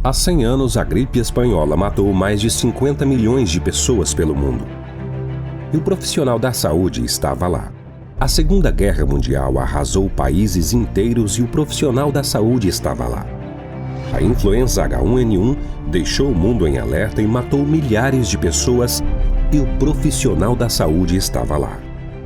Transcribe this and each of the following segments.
Há 100 anos, a gripe espanhola matou mais de 50 milhões de pessoas pelo mundo. E o profissional da saúde estava lá. A Segunda Guerra Mundial arrasou países inteiros e o profissional da saúde estava lá. A influenza H1N1 deixou o mundo em alerta e matou milhares de pessoas e o profissional da saúde estava lá.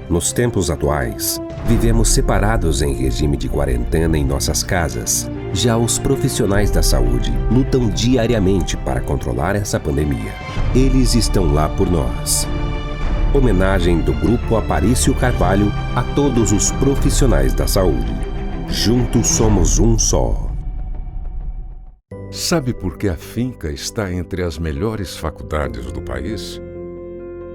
Nos tempos atuais, vivemos separados em regime de quarentena em nossas casas. Já os profissionais da saúde lutam diariamente para controlar essa pandemia. Eles estão lá por nós. Homenagem do Grupo Aparício Carvalho a todos os profissionais da saúde. Juntos somos um só. Sabe por que a Finca está entre as melhores faculdades do país?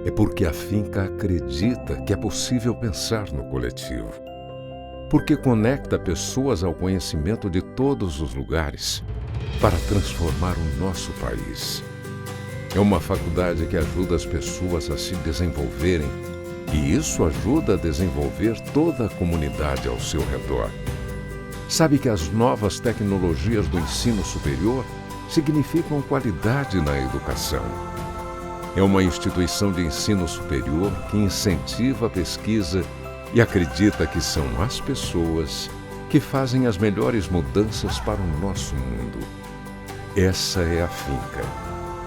É porque a Finca acredita que é possível pensar no coletivo. Porque conecta pessoas ao conhecimento de todos os lugares para transformar o nosso país. É uma faculdade que ajuda as pessoas a se desenvolverem e isso ajuda a desenvolver toda a comunidade ao seu redor. Sabe que as novas tecnologias do ensino superior significam qualidade na educação. É uma instituição de ensino superior que incentiva a pesquisa e acredita que são as pessoas que fazem as melhores mudanças para o nosso mundo. Essa é a Finca,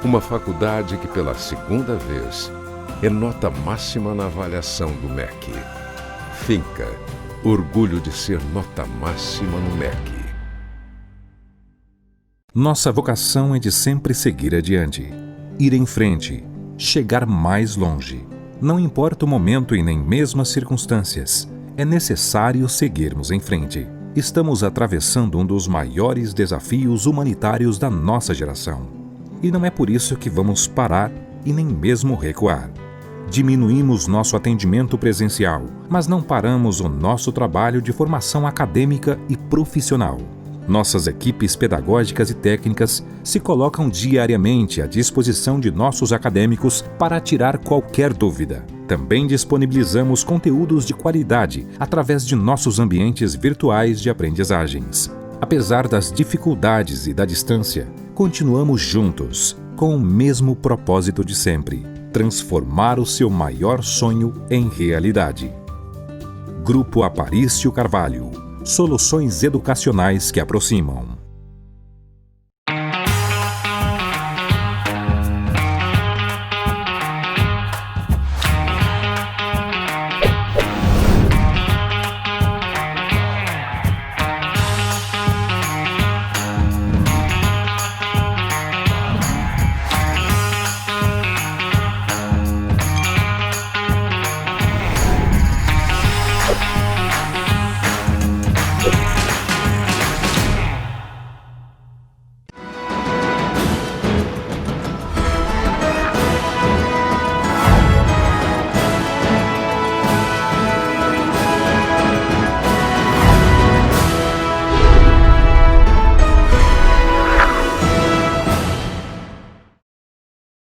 uma faculdade que pela segunda vez é nota máxima na avaliação do MEC. Finca, orgulho de ser nota máxima no MEC. Nossa vocação é de sempre seguir adiante, ir em frente, chegar mais longe. Não importa o momento e nem mesmo as circunstâncias, é necessário seguirmos em frente. Estamos atravessando um dos maiores desafios humanitários da nossa geração. E não é por isso que vamos parar e nem mesmo recuar. Diminuímos nosso atendimento presencial, mas não paramos o nosso trabalho de formação acadêmica e profissional. Nossas equipes pedagógicas e técnicas se colocam diariamente à disposição de nossos acadêmicos para tirar qualquer dúvida. Também disponibilizamos conteúdos de qualidade através de nossos ambientes virtuais de aprendizagens. Apesar das dificuldades e da distância, continuamos juntos, com o mesmo propósito de sempre: transformar o seu maior sonho em realidade. Grupo Aparício Carvalho. Soluções educacionais que aproximam.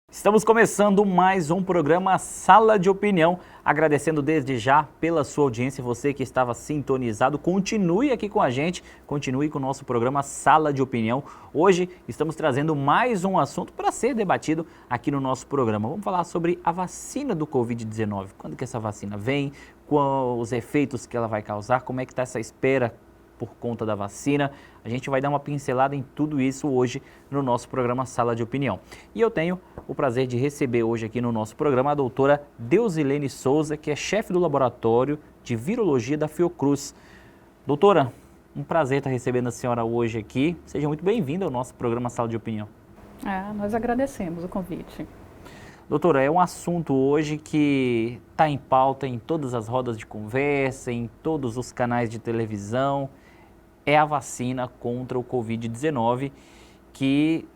Estamos começando mais um programa Sala de Opinião, agradecendo desde já pela sua audiência, você que estava sintonizado, continue aqui com a gente, continue com o nosso programa Sala de Opinião. Hoje estamos trazendo mais um assunto para ser debatido aqui no nosso programa. Vamos falar sobre a vacina do Covid-19, quando que essa vacina vem, quais os efeitos que ela vai causar, como é que está essa espera por conta da vacina. A gente vai dar uma pincelada em tudo isso hoje no nosso programa Sala de Opinião. E eu tenho o prazer de receber hoje aqui no nosso programa a doutora Deusilene Souza, que é chefe do laboratório de virologia da Fiocruz. Doutora, um prazer estar recebendo a senhora hoje aqui. Seja muito bem-vinda ao nosso programa Sala de Opinião. Nós agradecemos o convite. Doutora, é um assunto hoje que está em pauta em todas as rodas de conversa, em todos os canais de televisão. É a vacina contra o Covid-19 que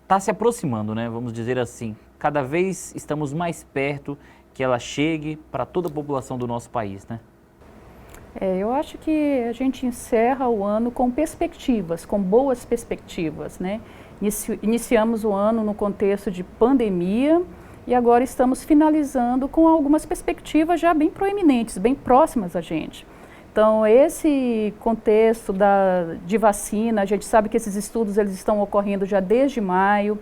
está se aproximando, né? Vamos dizer assim. Cada vez estamos mais perto que ela chegue para toda a população do nosso país, né? Eu acho que a gente encerra o ano com perspectivas, com boas perspectivas, né? Iniciamos o ano no contexto de pandemia e agora estamos finalizando com algumas perspectivas já bem proeminentes, bem próximas a gente. Então, esse contexto de vacina, a gente sabe que esses estudos eles estão ocorrendo já desde maio.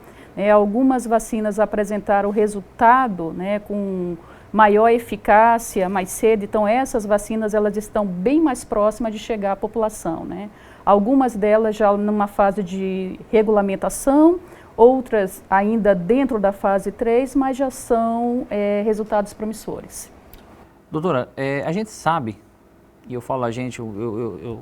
Algumas vacinas apresentaram resultado, né, com maior eficácia mais cedo. Então, essas vacinas elas estão bem mais próximas de chegar à população, né? Algumas delas já numa fase de regulamentação, outras ainda dentro da fase 3, mas já são resultados promissores. Doutora, a gente sabe, e eu falo a gente, eu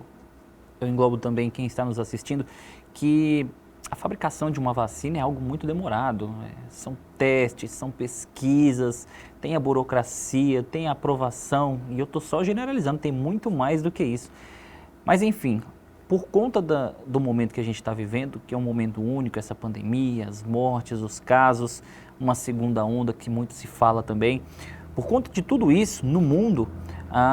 englobo também quem está nos assistindo, que a fabricação de uma vacina é algo muito demorado. São testes, são pesquisas, tem a burocracia, tem a aprovação, e eu estou só generalizando, tem muito mais do que isso. Mas enfim, por conta do momento que a gente está vivendo, que é um momento único, essa pandemia, as mortes, os casos, uma segunda onda que muito se fala também, por conta de tudo isso, no mundo,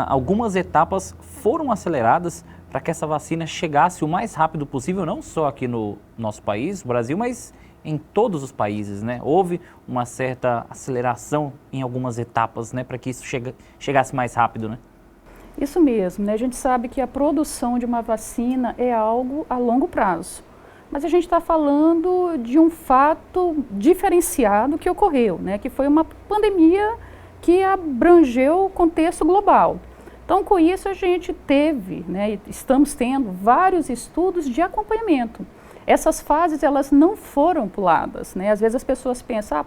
algumas etapas foram aceleradas para que essa vacina chegasse o mais rápido possível, não só aqui no nosso país, Brasil, mas em todos os países, né? Houve uma certa aceleração em algumas etapas, né, para que isso chegasse mais rápido, né? Isso mesmo, né? A gente sabe que a produção de uma vacina é algo a longo prazo. Mas a gente está falando de um fato diferenciado que ocorreu, né? Que foi uma pandemia que abrangeu o contexto global. Então, com isso, a gente teve, né, e estamos tendo vários estudos de acompanhamento. Essas fases, elas não foram puladas, né? Às vezes as pessoas pensam,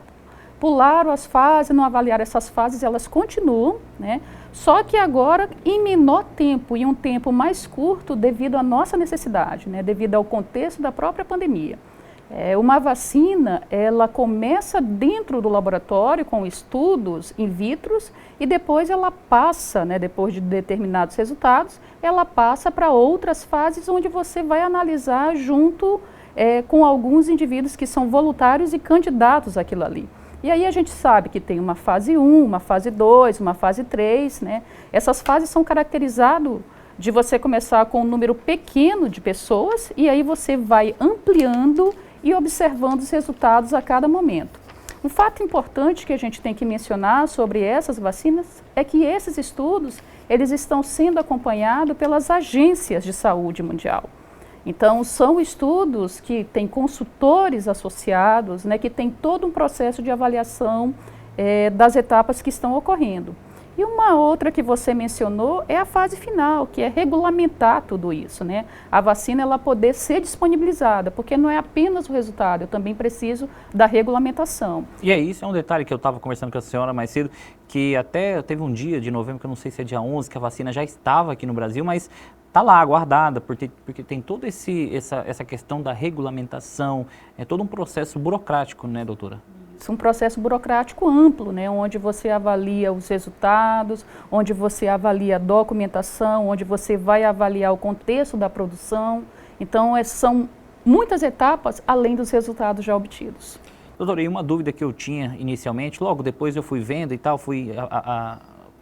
pularam as fases, não avaliaram essas fases, elas continuam, né? Só que agora em menor tempo e um tempo mais curto devido à nossa necessidade, né? Devido ao contexto da própria pandemia. Uma vacina, ela começa dentro do laboratório com estudos in vitro e depois ela passa, né, depois de determinados resultados, ela passa para outras fases onde você vai analisar junto com alguns indivíduos que são voluntários e candidatos àquilo ali. E aí a gente sabe que tem uma fase 1, uma fase 2, uma fase 3, né? Essas fases são caracterizadas de você começar com um número pequeno de pessoas e aí você vai ampliando e observando os resultados a cada momento. Um fato importante que a gente tem que mencionar sobre essas vacinas é que esses estudos, eles estão sendo acompanhados pelas agências de saúde mundial. Então, são estudos que têm consultores associados, né, que tem todo um processo de avaliação das etapas que estão ocorrendo. E uma outra que você mencionou é a fase final, que é regulamentar tudo isso, né? A vacina ela poder ser disponibilizada, porque não é apenas o resultado, eu também preciso da regulamentação. E isso é um detalhe que eu estava conversando com a senhora mais cedo, que até teve um dia de novembro, que eu não sei se é dia 11, que a vacina já estava aqui no Brasil, mas está lá aguardada, porque tem toda essa questão da regulamentação, é todo um processo burocrático, né, doutora? Um processo burocrático amplo, né, onde você avalia os resultados, onde você avalia a documentação, onde você vai avaliar o contexto da produção. Então, são muitas etapas além dos resultados já obtidos. Doutora, e uma dúvida que eu tinha inicialmente, logo depois eu fui vendo e tal, fui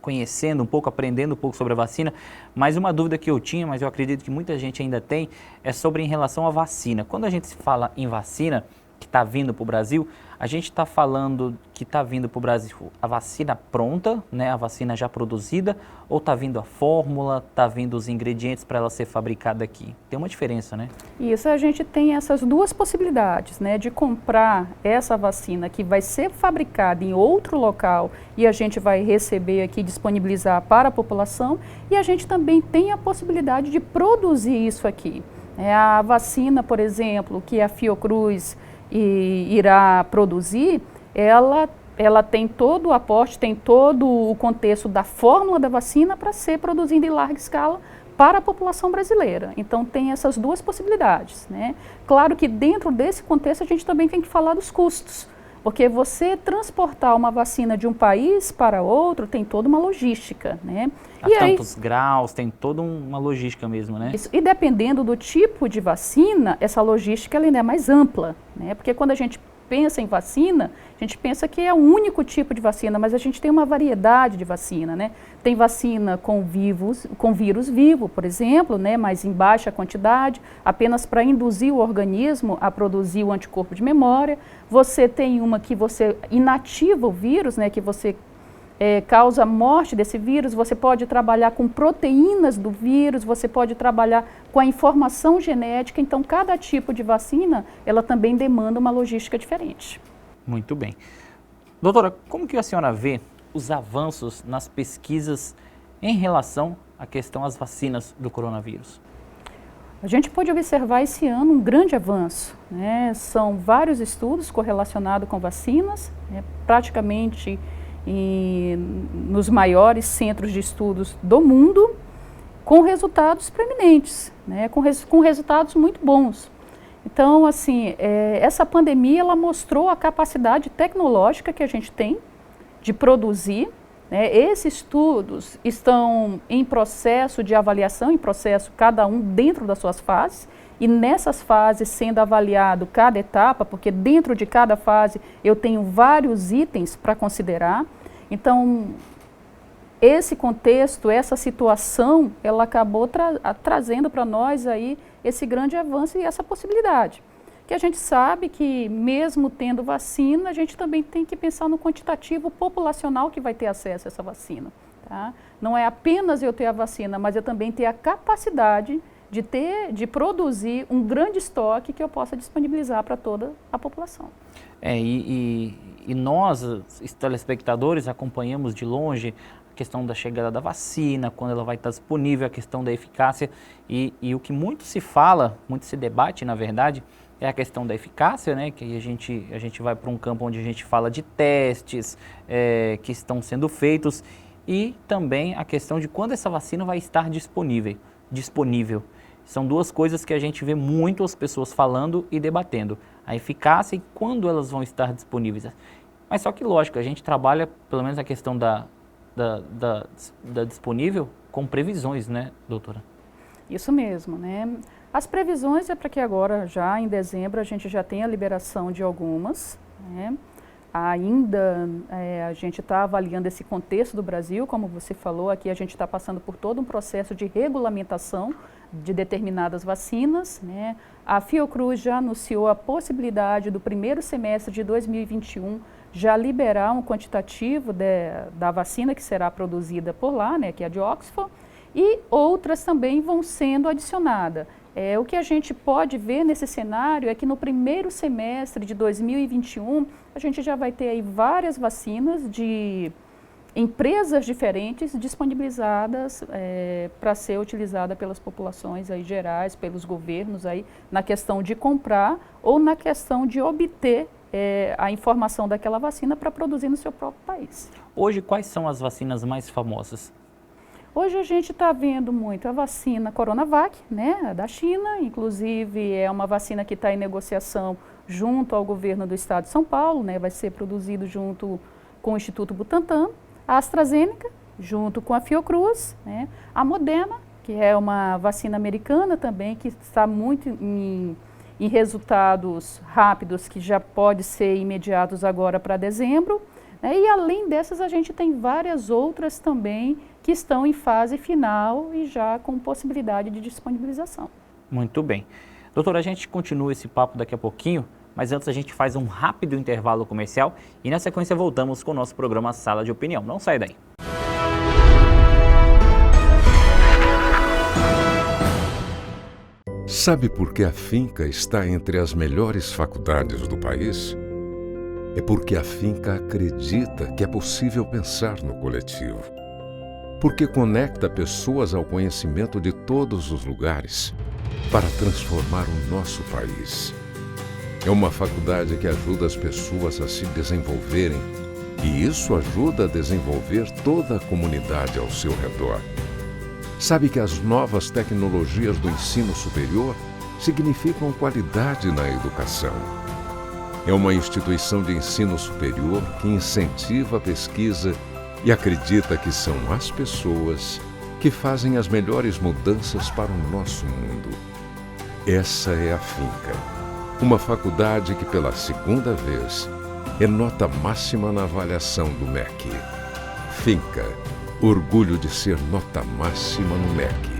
conhecendo um pouco, aprendendo um pouco sobre a vacina, mas uma dúvida que eu tinha, mas eu acredito que muita gente ainda tem, é sobre em relação à vacina. Quando a gente fala em vacina que está vindo para o Brasil, a gente está falando que está vindo para o Brasil a vacina pronta, né, a vacina já produzida, ou está vindo a fórmula, está vindo os ingredientes para ela ser fabricada aqui? Tem uma diferença, né? Isso, a gente tem essas duas possibilidades, né, de comprar essa vacina que vai ser fabricada em outro local e a gente vai receber aqui, disponibilizar para a população, e a gente também tem a possibilidade de produzir isso aqui. A vacina, por exemplo, que a Fiocruz irá produzir, ela tem todo o aporte, tem todo o contexto da fórmula da vacina para ser produzida em larga escala para a população brasileira. Então, tem essas duas possibilidades, né? Claro que dentro desse contexto a gente também tem que falar dos custos, porque você transportar uma vacina de um país para outro tem toda uma logística, né? A tantos graus, tem toda uma logística mesmo, né? Isso, e dependendo do tipo de vacina, essa logística ela ainda é mais ampla, né? Porque quando a gente pensa em vacina, a gente pensa que é um único tipo de vacina, mas a gente tem uma variedade de vacina, né? Tem vacina com vírus vivo, por exemplo, né? Mas em baixa quantidade, apenas para induzir o organismo a produzir o anticorpo de memória. Você tem uma que você inativa o vírus, né? Que você causa morte desse vírus, você pode trabalhar com proteínas do vírus, você pode trabalhar com a informação genética, então cada tipo de vacina, ela também demanda uma logística diferente. Muito bem. Doutora, como que a senhora vê os avanços nas pesquisas em relação à questão das vacinas do coronavírus? A gente pode observar esse ano um grande avanço, né? São vários estudos correlacionados com vacinas, né? Praticamente nos maiores centros de estudos do mundo, com resultados preeminentes, né? com resultados muito bons. Então, assim, essa pandemia ela mostrou a capacidade tecnológica que a gente tem de produzir, né? Esses estudos estão em processo de avaliação, em processo cada um dentro das suas fases, e nessas fases sendo avaliado cada etapa, porque dentro de cada fase eu tenho vários itens para considerar. Então, esse contexto, essa situação, ela acabou trazendo para nós aí esse grande avanço e essa possibilidade. Que a gente sabe que mesmo tendo vacina, a gente também tem que pensar no quantitativo populacional que vai ter acesso a essa vacina. Tá? Não é apenas eu ter a vacina, mas eu também ter a capacidade de produzir um grande estoque que eu possa disponibilizar para toda a população. E nós, os telespectadores, acompanhamos de longe a questão da chegada da vacina, quando ela vai estar disponível, a questão da eficácia, e o que muito se fala, muito se debate, na verdade, é a questão da eficácia, né? Que aí a gente vai para um campo onde a gente fala de testes que estão sendo feitos, e também a questão de quando essa vacina vai estar disponível. São duas coisas que a gente vê muito as pessoas falando e debatendo. A eficácia e quando elas vão estar disponíveis. Mas só que, lógico, a gente trabalha, pelo menos a questão da disponível, com previsões, né, doutora? Isso mesmo, né? As previsões é para que agora, já em dezembro, a gente já tenha a liberação de algumas, né? Ainda a gente está avaliando esse contexto do Brasil, como você falou, aqui a gente está passando por todo um processo de regulamentação de determinadas vacinas, né? A Fiocruz já anunciou a possibilidade do primeiro semestre de 2021 já liberar um quantitativo da vacina que será produzida por lá, né, que é a de Oxford, e outras também vão sendo adicionadas. O que a gente pode ver nesse cenário é que no primeiro semestre de 2021, a gente já vai ter aí várias vacinas de empresas diferentes disponibilizadas para ser utilizada pelas populações aí gerais, pelos governos aí, na questão de comprar ou na questão de obter a informação daquela vacina para produzir no seu próprio país. Hoje, quais são as vacinas mais famosas? Hoje a gente está vendo muito a vacina Coronavac, né, da China, inclusive é uma vacina que está em negociação junto ao governo do estado de São Paulo, né, vai ser produzido junto com o Instituto Butantan, a AstraZeneca, junto com a Fiocruz, né, a Moderna, que é uma vacina americana também, que está muito em resultados rápidos, que já pode ser imediatos agora para dezembro, né, e além dessas a gente tem várias outras também que estão em fase final e já com possibilidade de disponibilização. Muito bem. Doutora, a gente continua esse papo daqui a pouquinho, mas antes a gente faz um rápido intervalo comercial e na sequência voltamos com o nosso programa Sala de Opinião. Não sai daí. Sabe por que a Finca está entre as melhores faculdades do país? É porque a Finca acredita que é possível pensar no coletivo. Porque conecta pessoas ao conhecimento de todos os lugares para transformar o nosso país. É uma faculdade que ajuda as pessoas a se desenvolverem e isso ajuda a desenvolver toda a comunidade ao seu redor. Sabe que as novas tecnologias do ensino superior significam qualidade na educação. É uma instituição de ensino superior que incentiva a pesquisa e acredita que são as pessoas que fazem as melhores mudanças para o nosso mundo. Essa é a Finca, uma faculdade que pela segunda vez é nota máxima na avaliação do MEC. Finca, orgulho de ser nota máxima no MEC.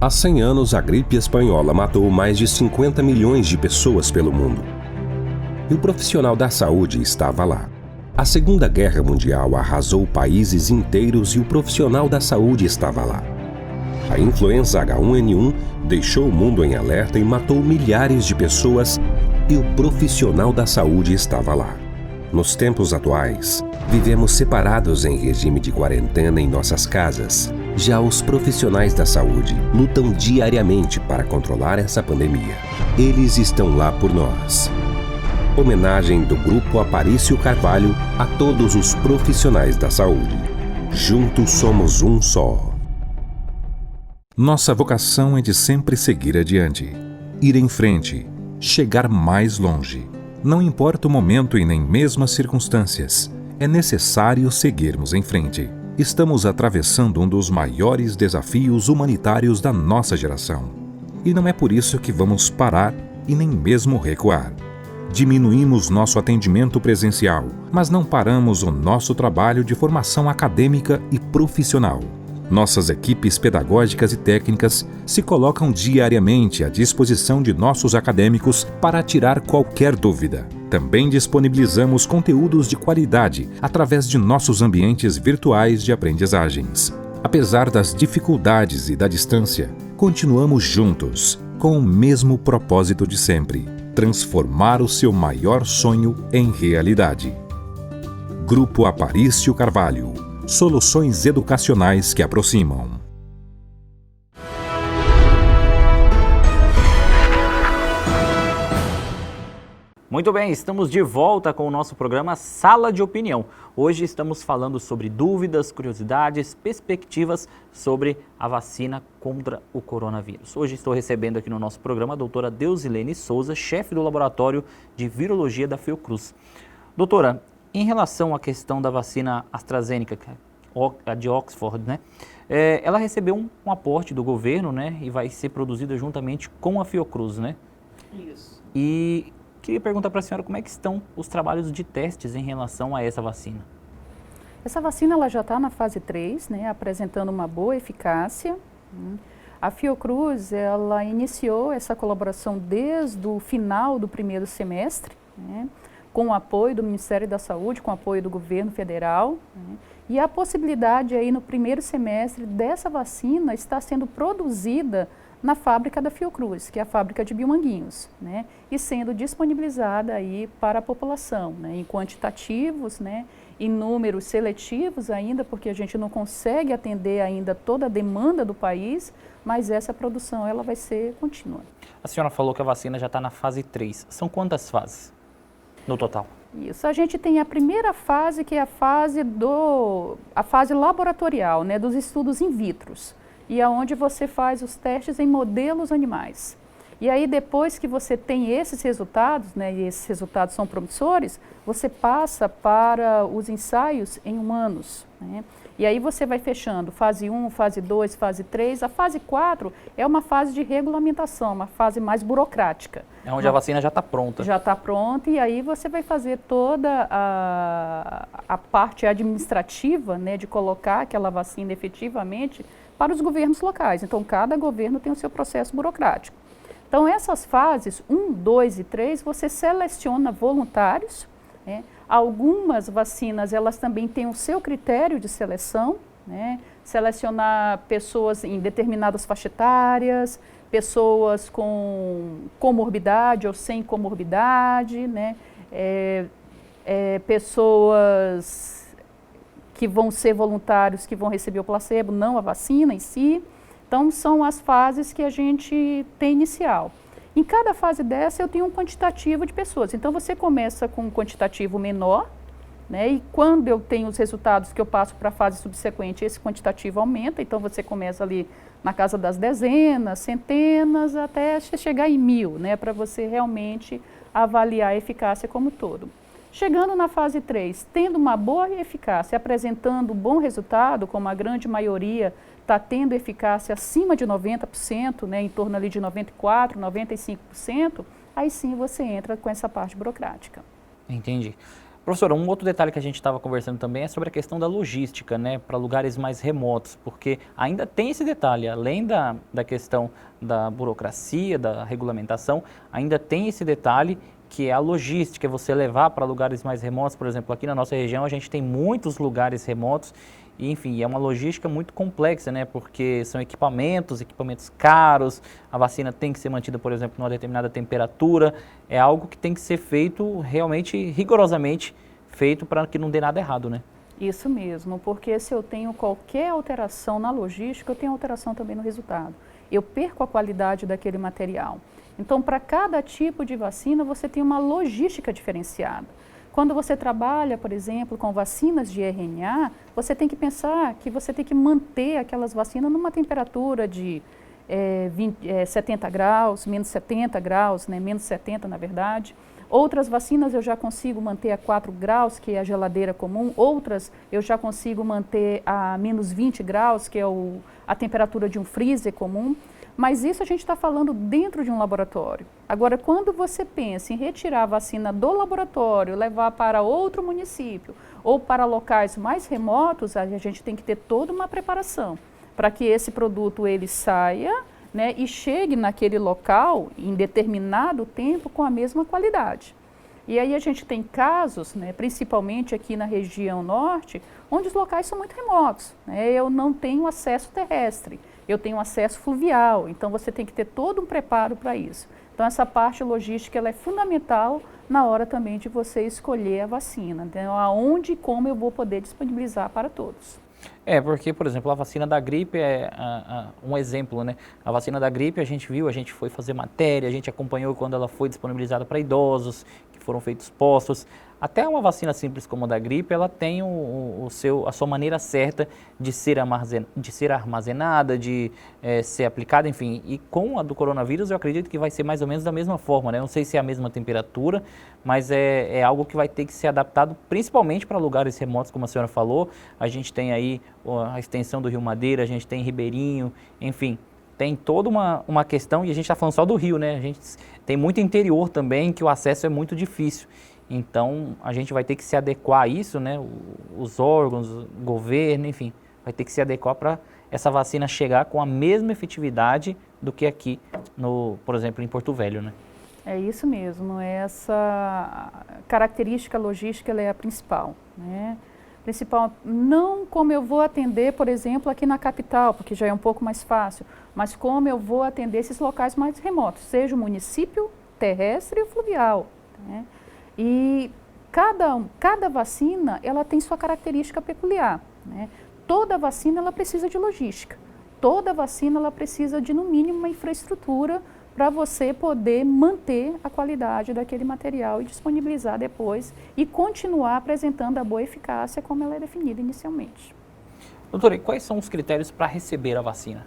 Há 100 anos, a gripe espanhola matou mais de 50 milhões de pessoas pelo mundo. E o profissional da saúde estava lá. A Segunda Guerra Mundial arrasou países inteiros e o profissional da saúde estava lá. A influenza H1N1 deixou o mundo em alerta e matou milhares de pessoas e o profissional da saúde estava lá. Nos tempos atuais, vivemos separados em regime de quarentena em nossas casas. Já os profissionais da saúde lutam diariamente para controlar essa pandemia. Eles estão lá por nós. Homenagem do Grupo Aparício Carvalho a todos os profissionais da saúde. Juntos somos um só. Nossa vocação é de sempre seguir adiante, ir em frente, chegar mais longe. Não importa o momento e nem mesmo as circunstâncias, é necessário seguirmos em frente. Estamos atravessando um dos maiores desafios humanitários da nossa geração. E não é por isso que vamos parar e nem mesmo recuar. Diminuímos nosso atendimento presencial, mas não paramos o nosso trabalho de formação acadêmica e profissional. Nossas equipes pedagógicas e técnicas se colocam diariamente à disposição de nossos acadêmicos para tirar qualquer dúvida. Também disponibilizamos conteúdos de qualidade através de nossos ambientes virtuais de aprendizagens. Apesar das dificuldades e da distância, continuamos juntos, com o mesmo propósito de sempre: transformar o seu maior sonho em realidade. Grupo Aparício Carvalho. Soluções educacionais que aproximam. Muito bem, estamos de volta com o nosso programa Sala de Opinião. Hoje estamos falando sobre dúvidas, curiosidades, perspectivas sobre a vacina contra o coronavírus. Hoje estou recebendo aqui no nosso programa a doutora Deusilene Souza, chefe do Laboratório de Virologia da Fiocruz. Doutora, em relação à questão da vacina AstraZeneca, a de Oxford, né? Ela recebeu um aporte do governo, né? E vai ser produzida juntamente com a Fiocruz, né? Isso. E queria perguntar para a senhora como é que estão os trabalhos de testes em relação a essa vacina. Essa vacina ela já está na fase 3, né? Apresentando uma boa eficácia. A Fiocruz ela iniciou essa colaboração desde o final do primeiro semestre, né? Com o apoio do Ministério da Saúde, com o apoio do governo federal, né? E a possibilidade aí no primeiro semestre dessa vacina está sendo produzida na fábrica da Fiocruz, que é a fábrica de Biomanguinhos, né? E sendo disponibilizada aí para a população, né? Em quantitativos, né? Em números seletivos ainda, porque a gente não consegue atender ainda toda a demanda do país, mas essa produção ela vai ser contínua. A senhora falou que a vacina já está na fase 3. São quantas fases no total? Isso, a gente tem a primeira fase, que é a fase laboratorial, né, dos estudos in vitro, e é onde você faz os testes em modelos animais. E aí depois que você tem esses resultados, né, e esses resultados são promissores, você passa para os ensaios em humanos, né? E aí você vai fechando fase 1, fase 2, fase 3. A fase 4 é uma fase de regulamentação, uma fase mais burocrática. É onde a vacina já está pronta. Já está pronta e aí você vai fazer toda a parte administrativa, né, de colocar aquela vacina efetivamente para os governos locais. Então, cada governo tem o seu processo burocrático. Então, essas fases 1, 2 e 3, você seleciona voluntários, né? Algumas vacinas, elas também têm o seu critério de seleção, né? Selecionar pessoas em determinadas faixas etárias, pessoas com comorbidade ou sem comorbidade, né? Pessoas que vão ser voluntários, que vão receber o placebo, não a vacina em si. Então, são as fases que a gente tem inicial. Em cada fase dessa, eu tenho um quantitativo de pessoas. Então, você começa com um quantitativo menor, né? E quando eu tenho os resultados que eu passo para a fase subsequente, esse quantitativo aumenta. Então, você começa ali na casa das dezenas, centenas, até chegar em 1000, né? Para você realmente avaliar a eficácia como um todo. Chegando na fase 3, tendo uma boa eficácia, apresentando um bom resultado, como a grande maioria está tendo eficácia acima de 90%, né, em torno ali de 94%, 95%, aí sim você entra com essa parte burocrática. Entendi. Professora, um outro detalhe que a gente estava conversando também é sobre a questão da logística, né, para lugares mais remotos, porque ainda tem esse detalhe, além da questão da burocracia, da regulamentação, ainda tem esse detalhe que é a logística, é você levar para lugares mais remotos. Por exemplo, aqui na nossa região a gente tem muitos lugares remotos e, enfim, é uma logística muito complexa, né? Porque são equipamentos caros, a vacina tem que ser mantida, por exemplo, numa determinada temperatura, é algo que tem que ser feito realmente, rigorosamente feito para que não dê nada errado, né? Isso mesmo, porque se eu tenho qualquer alteração na logística, eu tenho alteração também no resultado. Eu perco a qualidade daquele material. Então, para cada tipo de vacina, você tem uma logística diferenciada. Quando você trabalha, por exemplo, com vacinas de RNA, você tem que pensar que você tem que manter aquelas vacinas numa temperatura de 70 graus, menos 70 graus, né, menos 70 na verdade. Outras vacinas eu já consigo manter a 4 graus, que é a geladeira comum. Outras eu já consigo manter a menos 20 graus, que é a temperatura de um freezer comum. Mas isso a gente está falando dentro de um laboratório. Agora, quando você pensa em retirar a vacina do laboratório, levar para outro município ou para locais mais remotos, a gente tem que ter toda uma preparação para que esse produto ele saia, né, e chegue naquele local em determinado tempo com a mesma qualidade. E aí a gente tem casos, né, principalmente aqui na região norte, onde os locais são muito remotos, né, eu não tenho acesso terrestre, eu tenho acesso fluvial, então você tem que ter todo um preparo para isso. Então essa parte logística ela é fundamental na hora também de você escolher a vacina, então aonde e como eu vou poder disponibilizar para todos. Porque, por exemplo, a vacina da gripe é um exemplo, né? A vacina da gripe a gente viu, a gente foi fazer matéria, a gente acompanhou quando ela foi disponibilizada para idosos, que foram feitos postos. Até uma vacina simples como a da gripe, ela tem a sua maneira certa de ser armazenada, de ser aplicada, enfim. E com a do coronavírus, eu acredito que vai ser mais ou menos da mesma forma, né? Não sei se é a mesma temperatura, mas é algo que vai ter que ser adaptado principalmente para lugares remotos, como a senhora falou. A gente tem aí a extensão do Rio Madeira, a gente tem Ribeirinho, enfim. Tem toda uma questão, e a gente está falando só do Rio, né? A gente tem muito interior também, que o acesso é muito difícil. Então, a gente vai ter que se adequar a isso, né? Os órgãos, o governo, enfim, vai ter que se adequar para essa vacina chegar com a mesma efetividade do que aqui, por exemplo, em Porto Velho, né? É isso mesmo, essa característica logística ela é a principal, né? Principal, não como eu vou atender, por exemplo, aqui na capital, porque já é um pouco mais fácil, mas como eu vou atender esses locais mais remotos, seja o município terrestre ou fluvial, né? E cada vacina ela tem sua característica peculiar, né? Toda vacina ela precisa de logística, toda vacina ela precisa de no mínimo uma infraestrutura para você poder manter a qualidade daquele material e disponibilizar depois e continuar apresentando a boa eficácia como ela é definida inicialmente. Doutora, e quais são os critérios para receber a vacina?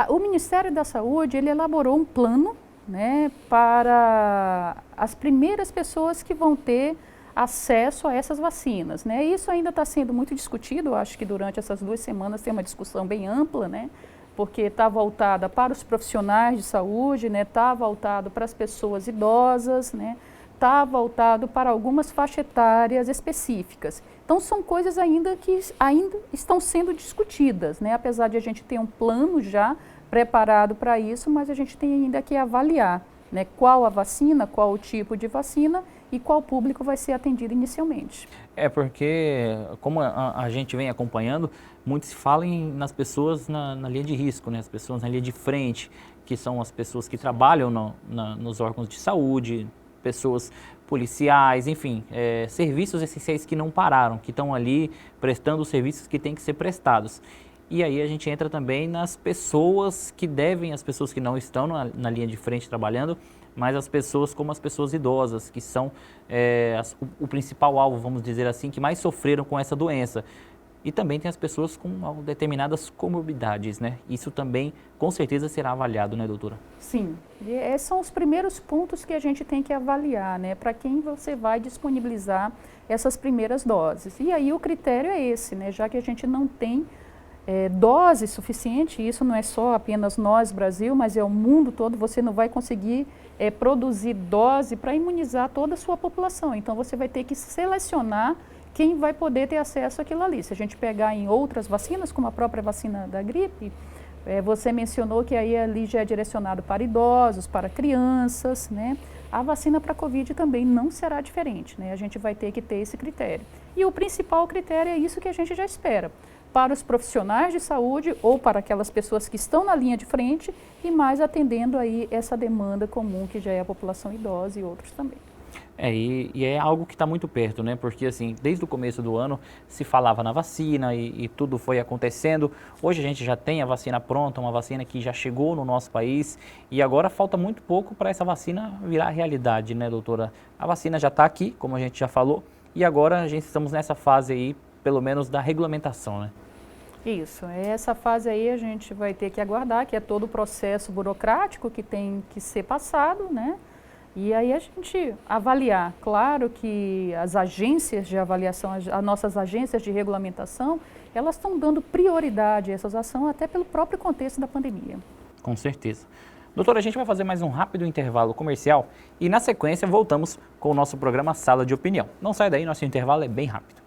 O Ministério da Saúde ele elaborou um plano, né, para as primeiras pessoas que vão ter acesso a essas vacinas, né? Isso ainda está sendo muito discutido, eu acho que durante essas 2 semanas tem uma discussão bem ampla, né? Porque está voltada para os profissionais de saúde, né? Está voltado para as pessoas idosas, né? Está voltado para algumas faixas etárias específicas. Então são coisas ainda que ainda estão sendo discutidas, né? Apesar de a gente ter um plano já preparado para isso, mas a gente tem ainda que avaliar, né, qual a vacina, qual o tipo de vacina e qual público vai ser atendido inicialmente. Porque, como a gente vem acompanhando, muito se fala nas pessoas na linha de risco, né, as pessoas na linha de frente, que são as pessoas que trabalham nos órgãos de saúde, pessoas policiais, enfim, serviços essenciais que não pararam, que estão ali prestando os serviços que têm que ser prestados. E aí a gente entra também nas pessoas que devem, as pessoas que não estão na linha de frente trabalhando, mas as pessoas como as pessoas idosas, que são o principal alvo, vamos dizer assim, que mais sofreram com essa doença. E também tem as pessoas com determinadas comorbidades, né? Isso também, com certeza, será avaliado, né, doutora? Sim, e esses são os primeiros pontos que a gente tem que avaliar, né? Para quem você vai disponibilizar essas primeiras doses. E aí o critério é esse, né? Já que a gente não tem dose suficiente. Isso não é só apenas nós, Brasil, mas é o mundo todo. Você não vai conseguir produzir dose para imunizar toda a sua população. Então, você vai ter que selecionar quem vai poder ter acesso àquilo ali. Se a gente pegar em outras vacinas, como a própria vacina da gripe, você mencionou que aí ali já é direcionado para idosos, para crianças, né? A vacina para a Covid também não será diferente, né? A gente vai ter que ter esse critério. E o principal critério é isso que a gente já espera, para os profissionais de saúde ou para aquelas pessoas que estão na linha de frente e mais atendendo aí essa demanda comum que já é a população idosa e outros também. E é algo que está muito perto, né? Porque assim, desde o começo do ano se falava na vacina e tudo foi acontecendo. Hoje a gente já tem a vacina pronta, uma vacina que já chegou no nosso país e agora falta muito pouco para essa vacina virar realidade, né, doutora? A vacina já está aqui, como a gente já falou, e agora a gente estamos nessa fase aí, pelo menos da regulamentação, né? Isso, essa fase aí a gente vai ter que aguardar, que é todo o processo burocrático que tem que ser passado, né? E aí a gente avaliar. Claro que as agências de avaliação, as nossas agências de regulamentação, elas estão dando prioridade a essas ações até pelo próprio contexto da pandemia. Com certeza. Doutora, a gente vai fazer mais um rápido intervalo comercial e na sequência voltamos com o nosso programa Sala de Opinião. Não sai daí, nosso intervalo é bem rápido.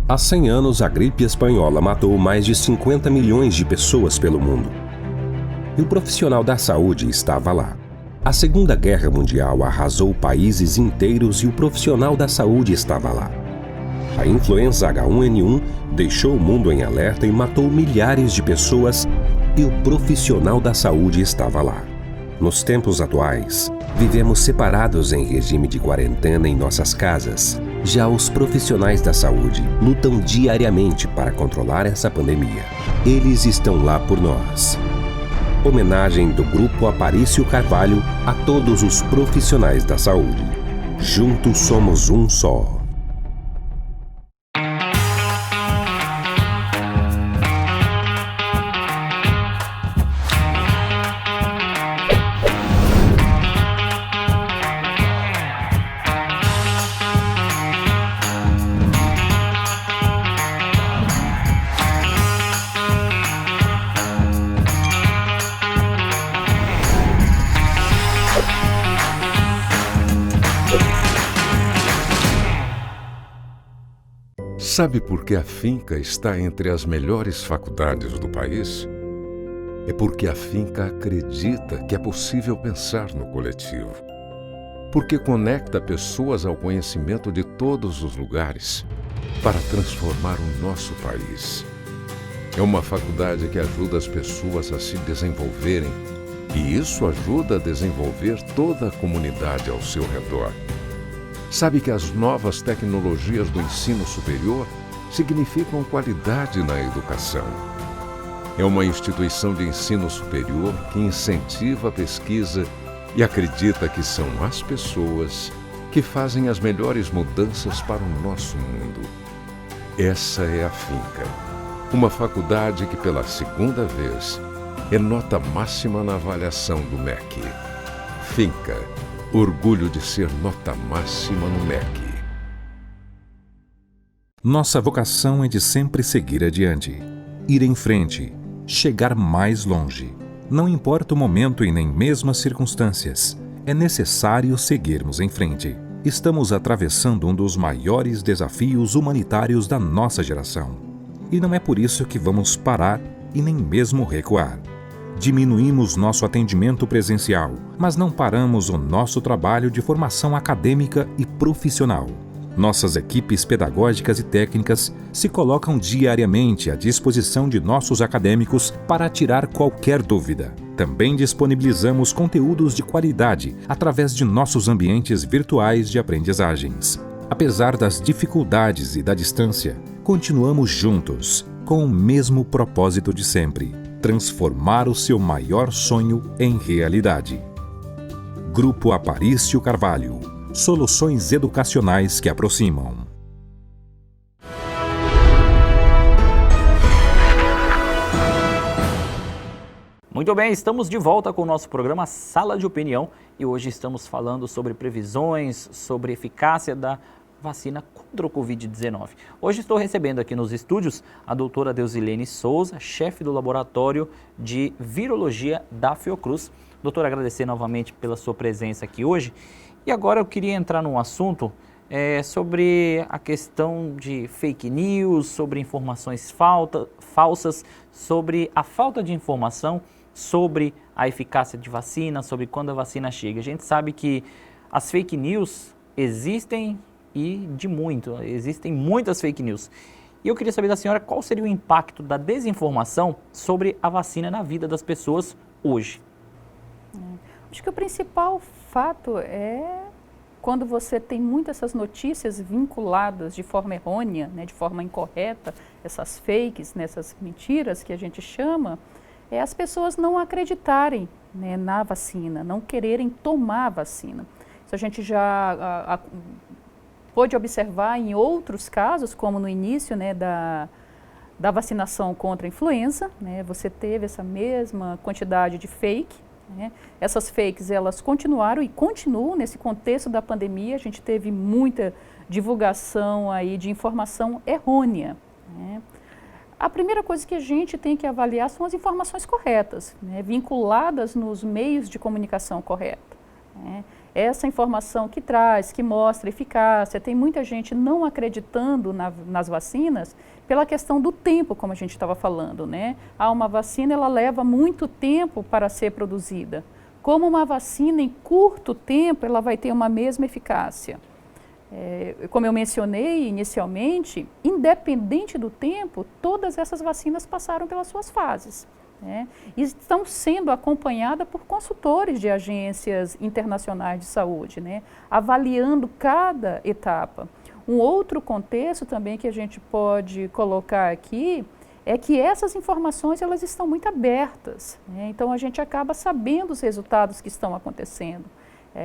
Há 100 anos, a gripe espanhola matou mais de 50 milhões de pessoas pelo mundo. E o profissional da saúde estava lá. A Segunda Guerra Mundial arrasou países inteiros e o profissional da saúde estava lá. A influenza H1N1 deixou o mundo em alerta e matou milhares de pessoas e o profissional da saúde estava lá. Nos tempos atuais, vivemos separados em regime de quarentena em nossas casas. Já os profissionais da saúde lutam diariamente para controlar essa pandemia. Eles estão lá por nós. Homenagem do Grupo Aparício Carvalho a todos os profissionais da saúde. Juntos somos um só. Sabe por que a Finca está entre as melhores faculdades do país? É porque a Finca acredita que é possível pensar no coletivo. Porque conecta pessoas ao conhecimento de todos os lugares para transformar o nosso país. É uma faculdade que ajuda as pessoas a se desenvolverem e isso ajuda a desenvolver toda a comunidade ao seu redor. Sabe que as novas tecnologias do ensino superior significam qualidade na educação. É uma instituição de ensino superior que incentiva a pesquisa e acredita que são as pessoas que fazem as melhores mudanças para o nosso mundo. Essa é a Finca, uma faculdade que pela segunda vez é nota máxima na avaliação do MEC. Finca. Orgulho de ser nota máxima no MEC. Nossa vocação é de sempre seguir adiante, ir em frente, chegar mais longe. Não importa o momento e nem mesmo as circunstâncias, é necessário seguirmos em frente. Estamos atravessando um dos maiores desafios humanitários da nossa geração. E não é por isso que vamos parar e nem mesmo recuar. Diminuímos nosso atendimento presencial, mas não paramos o nosso trabalho de formação acadêmica e profissional. Nossas equipes pedagógicas e técnicas se colocam diariamente à disposição de nossos acadêmicos para tirar qualquer dúvida. Também disponibilizamos conteúdos de qualidade através de nossos ambientes virtuais de aprendizagens. Apesar das dificuldades e da distância, continuamos juntos, com o mesmo propósito de sempre: transformar o seu maior sonho em realidade. Grupo Aparício Carvalho. Soluções educacionais que aproximam. Muito bem, estamos de volta com o nosso programa Sala de Opinião e hoje estamos falando sobre previsões, sobre eficácia da vacina contra o Covid-19. Hoje estou recebendo aqui nos estúdios a doutora Deusilene Souza, chefe do Laboratório de Virologia da Fiocruz. Doutora, agradecer novamente pela sua presença aqui hoje. E agora eu queria entrar num assunto sobre a questão de fake news, sobre informações falsas, sobre a falta de informação sobre a eficácia de vacina, sobre quando a vacina chega. A gente sabe que as fake news existem e existem muitas fake news. E eu queria saber da senhora qual seria o impacto da desinformação sobre a vacina na vida das pessoas hoje. Acho que o principal fato é quando você tem muitas essas notícias vinculadas de forma errônea, né, de forma incorreta, essas fakes, essas mentiras que a gente chama, as pessoas não acreditarem, né, na vacina, não quererem tomar a vacina. Isso a gente já pôde observar em outros casos, como no início, né, da vacinação contra a influenza, né, você teve essa mesma quantidade de fake. Essas fakes, elas continuaram e continuam nesse contexto da pandemia. A gente teve muita divulgação aí de informação errônea, né? A primeira coisa que a gente tem que avaliar são as informações corretas, né, vinculadas nos meios de comunicação correta, né? Essa informação que traz, que mostra eficácia, tem muita gente não acreditando nas vacinas pela questão do tempo, como a gente estava falando, né? Uma vacina, ela leva muito tempo para ser produzida. Como uma vacina, em curto tempo, ela vai ter uma mesma eficácia. Como eu mencionei inicialmente, independente do tempo, todas essas vacinas passaram pelas suas fases, né? E estão sendo acompanhadas por consultores de agências internacionais de saúde, né, avaliando cada etapa. Um outro contexto também que a gente pode colocar aqui é que essas informações, elas estão muito abertas, né? Então a gente acaba sabendo os resultados que estão acontecendo.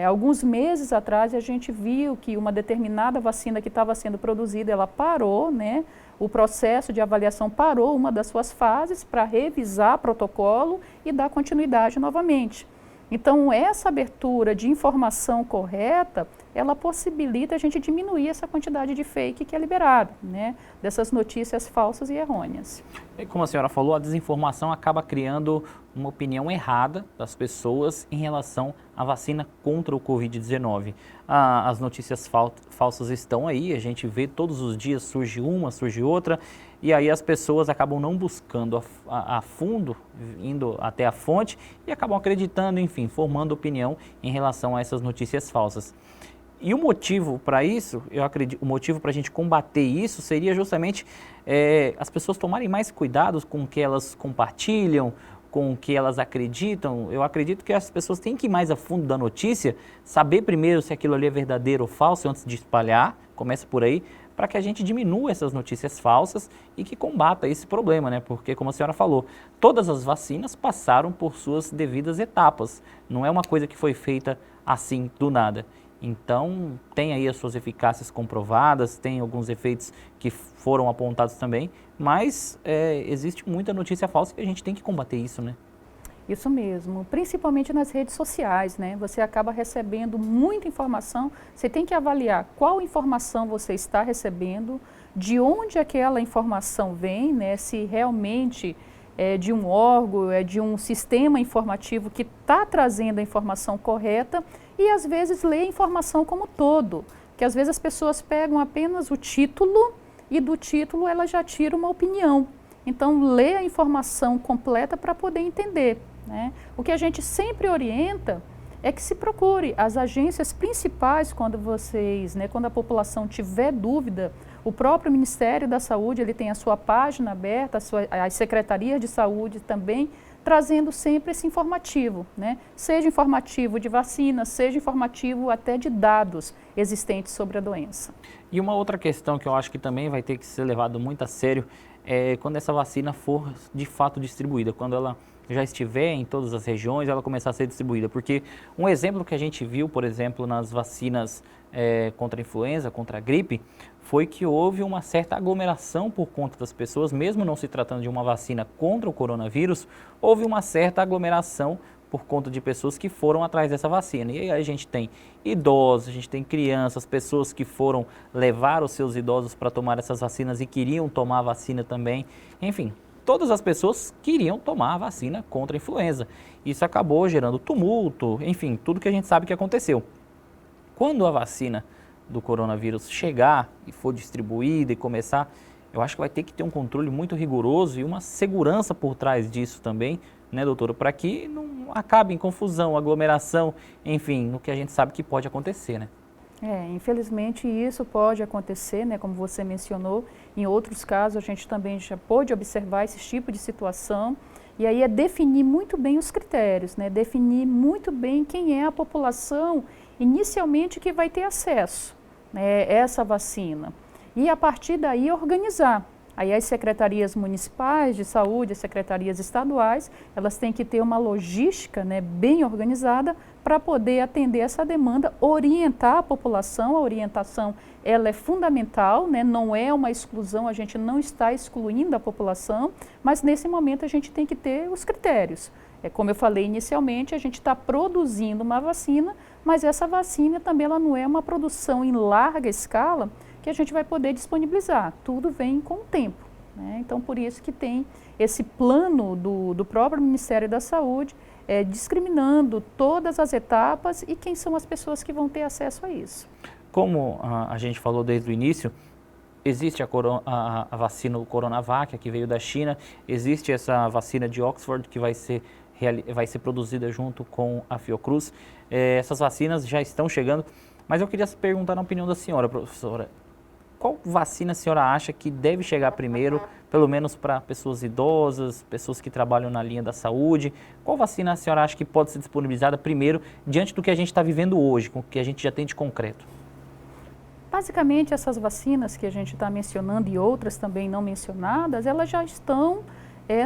Alguns meses atrás a gente viu que uma determinada vacina que estava sendo produzida, ela parou, né? O processo de avaliação parou uma das suas fases para revisar protocolo e dar continuidade novamente. Então, essa abertura de informação correta, ela possibilita a gente diminuir essa quantidade de fake que é liberado, né? Dessas notícias falsas e errôneas. E como a senhora falou, a desinformação acaba criando uma opinião errada das pessoas em relação à vacina contra o Covid-19. As notícias falsas estão aí, a gente vê todos os dias, surge uma, surge outra, e aí as pessoas acabam não buscando a fundo, indo até a fonte, e acabam acreditando, enfim, formando opinião em relação a essas notícias falsas. E o motivo para isso, eu acredito, o motivo para a gente combater isso seria justamente as pessoas tomarem mais cuidados com o que elas compartilham, com o que elas acreditam. Eu acredito que as pessoas têm que ir mais a fundo da notícia, saber primeiro se aquilo ali é verdadeiro ou falso antes de espalhar, começa por aí, para que a gente diminua essas notícias falsas e que combata esse problema, né? Porque, como a senhora falou, todas as vacinas passaram por suas devidas etapas, não é uma coisa que foi feita assim do nada. Então, tem aí as suas eficácias comprovadas, tem alguns efeitos que foram apontados também, mas existe muita notícia falsa e a gente tem que combater isso, né? Isso mesmo, principalmente nas redes sociais, né? Você acaba recebendo muita informação, você tem que avaliar qual informação você está recebendo, de onde aquela informação vem, né? Se realmente é de um órgão, é de um sistema informativo que está trazendo a informação correta, e às vezes lê a informação como todo, que às vezes as pessoas pegam apenas o título e do título ela já tira uma opinião. Então lê a informação completa para poder entender, né? O que a gente sempre orienta é que se procure as agências principais quando vocês, né, quando a população tiver dúvida. O próprio Ministério da Saúde, ele tem a sua página aberta, as secretarias de saúde também, trazendo sempre esse informativo, né? Seja informativo de vacina, seja informativo até de dados existentes sobre a doença. E uma outra questão que eu acho que também vai ter que ser levado muito a sério é quando essa vacina for de fato distribuída, quando ela já estiver em todas as regiões, ela começar a ser distribuída. Porque um exemplo que a gente viu, por exemplo, nas vacinas contra a influenza, contra a gripe, foi que houve uma certa aglomeração por conta das pessoas, mesmo não se tratando de uma vacina contra o coronavírus, houve uma certa aglomeração por conta de pessoas que foram atrás dessa vacina. E aí a gente tem idosos, a gente tem crianças, pessoas que foram levar os seus idosos para tomar essas vacinas e queriam tomar a vacina também. Enfim, todas as pessoas queriam tomar a vacina contra a influenza. Isso acabou gerando tumulto, enfim, tudo que a gente sabe que aconteceu. Quando a vacina do coronavírus chegar e for distribuída e começar, eu acho que vai ter que ter um controle muito rigoroso e uma segurança por trás disso também, né, doutora, para que não acabe em confusão, aglomeração, enfim, no que a gente sabe que pode acontecer, né? Infelizmente isso pode acontecer, né, como você mencionou. Em outros casos a gente também já pôde observar esse tipo de situação. E aí é definir muito bem os critérios, né, definir muito bem quem é a população inicialmente que vai ter acesso, né, a essa vacina. E a partir daí organizar. Aí as secretarias municipais de saúde, as secretarias estaduais, elas têm que ter uma logística, né, bem organizada para poder atender essa demanda, orientar a população. A orientação ela é fundamental, né, não é uma exclusão, a gente não está excluindo a população, mas nesse momento a gente tem que ter os critérios. Como eu falei inicialmente, a gente está produzindo uma vacina, mas essa vacina também ela não é uma produção em larga escala, que a gente vai poder disponibilizar. Tudo vem com o tempo, né? Então, por isso que tem esse plano do próprio Ministério da Saúde, discriminando todas as etapas e quem são as pessoas que vão ter acesso a isso. Como a gente falou desde o início, existe a vacina Coronavac, que veio da China, existe essa vacina de Oxford, que vai ser produzida junto com a Fiocruz. Essas vacinas já estão chegando, mas eu queria perguntar na opinião da senhora, professora, qual vacina a senhora acha que deve chegar primeiro, pelo menos para pessoas idosas, pessoas que trabalham na linha da saúde? Qual vacina a senhora acha que pode ser disponibilizada primeiro, diante do que a gente está vivendo hoje, com o que a gente já tem de concreto? Basicamente, essas vacinas que a gente está mencionando e outras também não mencionadas, elas já estão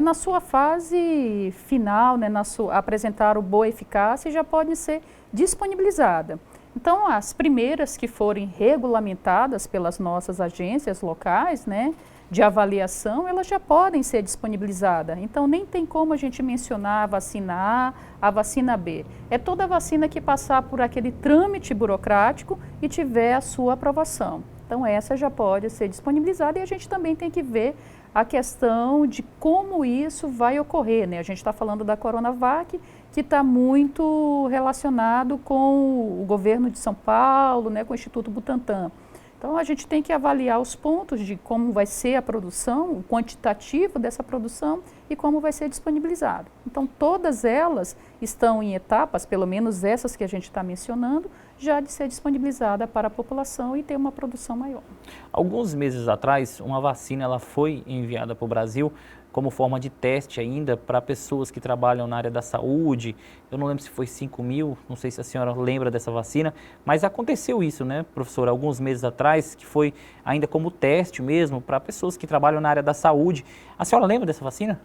na sua fase final, né, apresentaram boa eficácia e já podem ser disponibilizadas. Então, as primeiras que forem regulamentadas pelas nossas agências locais, né, de avaliação, elas já podem ser disponibilizadas. Então, nem tem como a gente mencionar a vacina A, a vacina B. É toda vacina que passar por aquele trâmite burocrático e tiver a sua aprovação. Então, essa já pode ser disponibilizada e a gente também tem que ver a questão de como isso vai ocorrer, né? A gente está falando da Coronavac, que está muito relacionado com o governo de São Paulo, né, com o Instituto Butantan. Então, a gente tem que avaliar os pontos de como vai ser a produção, o quantitativo dessa produção e como vai ser disponibilizado. Então, todas elas estão em etapas, pelo menos essas que a gente está mencionando, já de ser disponibilizada para a população e ter uma produção maior. Alguns meses atrás, uma vacina ela foi enviada para o Brasil como forma de teste ainda para pessoas que trabalham na área da saúde. Eu não lembro se foi 5.000, não sei se a senhora lembra dessa vacina, mas aconteceu isso, né, professora, alguns meses atrás, que foi ainda como teste mesmo para pessoas que trabalham na área da saúde. A senhora lembra dessa vacina?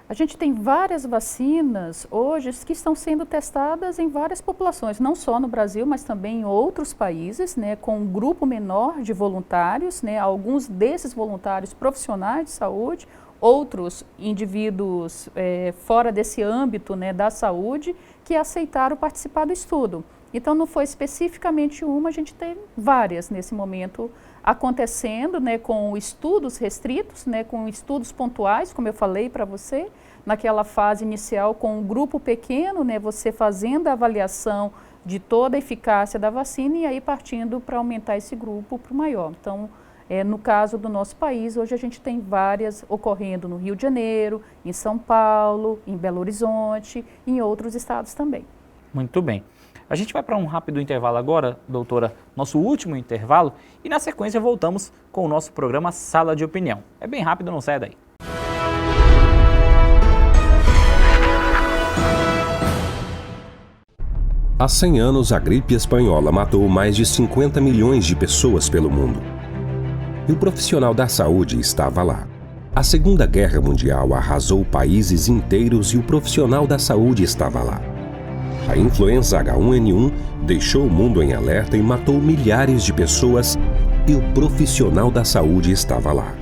A gente tem várias vacinas hoje que estão sendo testadas em várias populações, não só no Brasil, mas também em outros países, né, com um grupo menor de voluntários, né, alguns desses voluntários profissionais de saúde, outros indivíduos fora desse âmbito, né, da saúde, que aceitaram participar do estudo. Então, não foi especificamente uma, a gente tem várias nesse momento acontecendo, né, com estudos restritos, né, com estudos pontuais, como eu falei para você, naquela fase inicial com um grupo pequeno, né, você fazendo a avaliação de toda a eficácia da vacina e aí partindo para aumentar esse grupo para o maior. Então, no caso do nosso país, hoje a gente tem várias ocorrendo no Rio de Janeiro, em São Paulo, em Belo Horizonte e em outros estados também. Muito bem. A gente vai para um rápido intervalo agora, doutora, nosso último intervalo, e na sequência voltamos com o nosso programa Sala de Opinião. É bem rápido, não saia daí. Há 100 anos, a gripe espanhola matou mais de 50 milhões de pessoas pelo mundo. E o profissional da saúde estava lá. A Segunda Guerra Mundial arrasou países inteiros e o profissional da saúde estava lá. A influenza H1N1 deixou o mundo em alerta e matou milhares de pessoas e o profissional da saúde estava lá.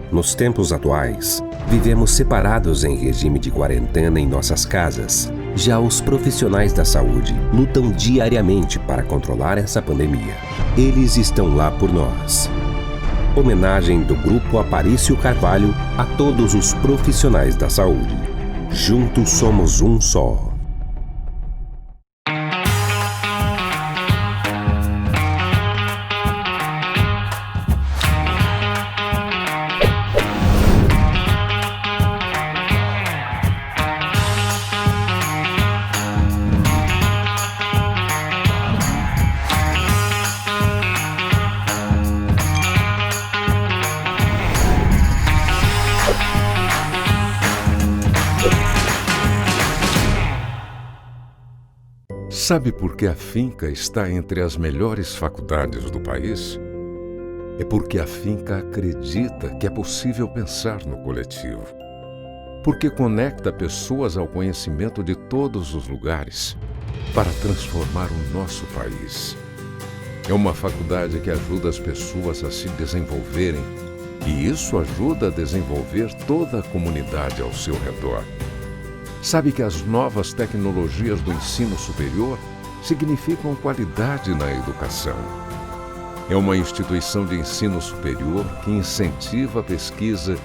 Nos tempos atuais, vivemos separados em regime de quarentena em nossas casas. Já os profissionais da saúde lutam diariamente para controlar essa pandemia. Eles estão lá por nós. Homenagem do Grupo Aparício Carvalho a todos os profissionais da saúde. Juntos somos um só. Sabe por que a Finca está entre as melhores faculdades do país? É porque a Finca acredita que é possível pensar no coletivo. Porque conecta pessoas ao conhecimento de todos os lugares para transformar o nosso país. É uma faculdade que ajuda as pessoas a se desenvolverem e isso ajuda a desenvolver toda a comunidade ao seu redor. Sabe que as novas tecnologias do ensino superior significam qualidade na educação. É uma instituição de ensino superior que incentiva a pesquisa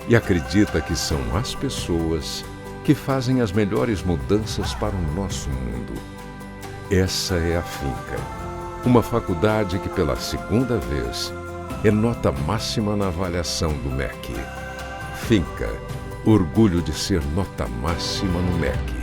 e acredita que são as pessoas que fazem as melhores mudanças para o nosso mundo. Essa é a Finca, uma faculdade que pela segunda vez é nota máxima na avaliação do MEC. Finca. Orgulho de ser nota máxima no MEC.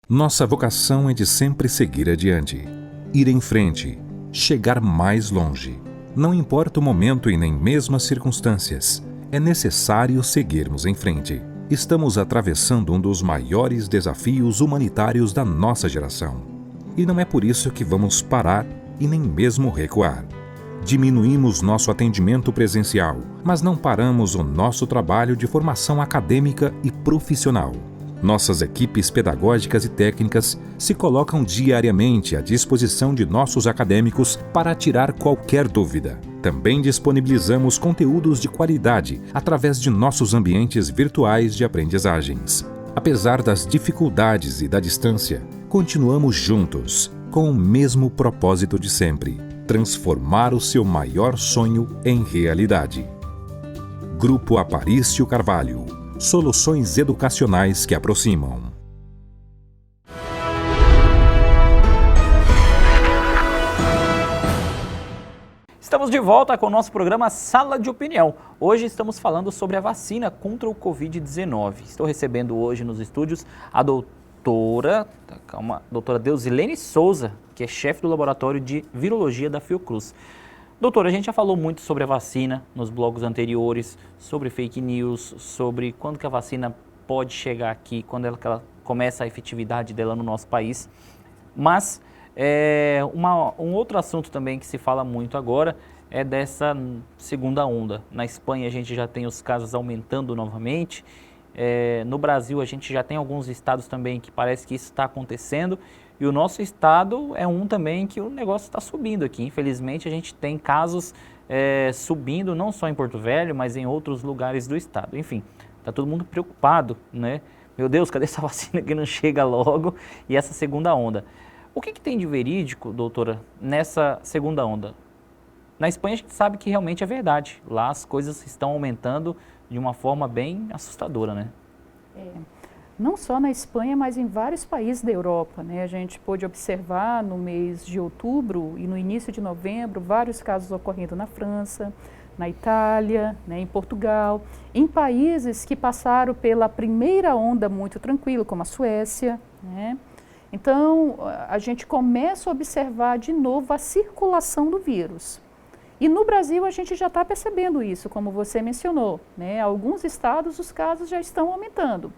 Nossa vocação é de sempre seguir adiante, ir em frente, chegar mais longe. Não importa o momento e nem mesmo as circunstâncias, é necessário seguirmos em frente. Estamos atravessando um dos maiores desafios humanitários da nossa geração. E não é por isso que vamos parar e nem mesmo recuar. Diminuímos nosso atendimento presencial, mas não paramos o nosso trabalho de formação acadêmica e profissional. Nossas equipes pedagógicas e técnicas se colocam diariamente à disposição de nossos acadêmicos para tirar qualquer dúvida. Também disponibilizamos conteúdos de qualidade através de nossos ambientes virtuais de aprendizagens. Apesar das dificuldades e da distância, continuamos juntos, com o mesmo propósito de sempre: transformar o seu maior sonho em realidade. Grupo Aparício Carvalho. Soluções educacionais que aproximam. Estamos de volta com o nosso programa Sala de Opinião. Hoje estamos falando sobre a vacina contra o Covid-19. Estou recebendo hoje nos estúdios a doutora Deusilene Souza, que é chefe do Laboratório de Virologia da Fiocruz. Doutora, a gente já falou muito sobre a vacina nos blocos anteriores, sobre fake news, sobre quando que a vacina pode chegar aqui, quando ela começa a efetividade dela no nosso país. Mas um outro assunto também que se fala muito agora é dessa segunda onda. Na Espanha a gente já tem os casos aumentando novamente. No Brasil a gente já tem alguns estados também que parece que isso está acontecendo. E o nosso estado é um também que o negócio está subindo aqui. Infelizmente a gente tem casos subindo não só em Porto Velho, mas em outros lugares do estado. Enfim, está todo mundo preocupado, né? Meu Deus, cadê essa vacina que não chega logo? E essa segunda onda. O que tem de verídico, doutora, nessa segunda onda? Na Espanha a gente sabe que realmente é verdade. Lá as coisas estão aumentando de uma forma bem assustadora, né? Não só na Espanha, mas em vários países da Europa, né? A gente pôde observar no mês de outubro e no início de novembro vários casos ocorrendo na França, na Itália, né, em Portugal, em países que passaram pela primeira onda muito tranquilo, como a Suécia, né? Então, a gente começa a observar de novo a circulação do vírus. E no Brasil a gente já está percebendo isso, como você mencionou, né? Alguns estados os casos já estão aumentando.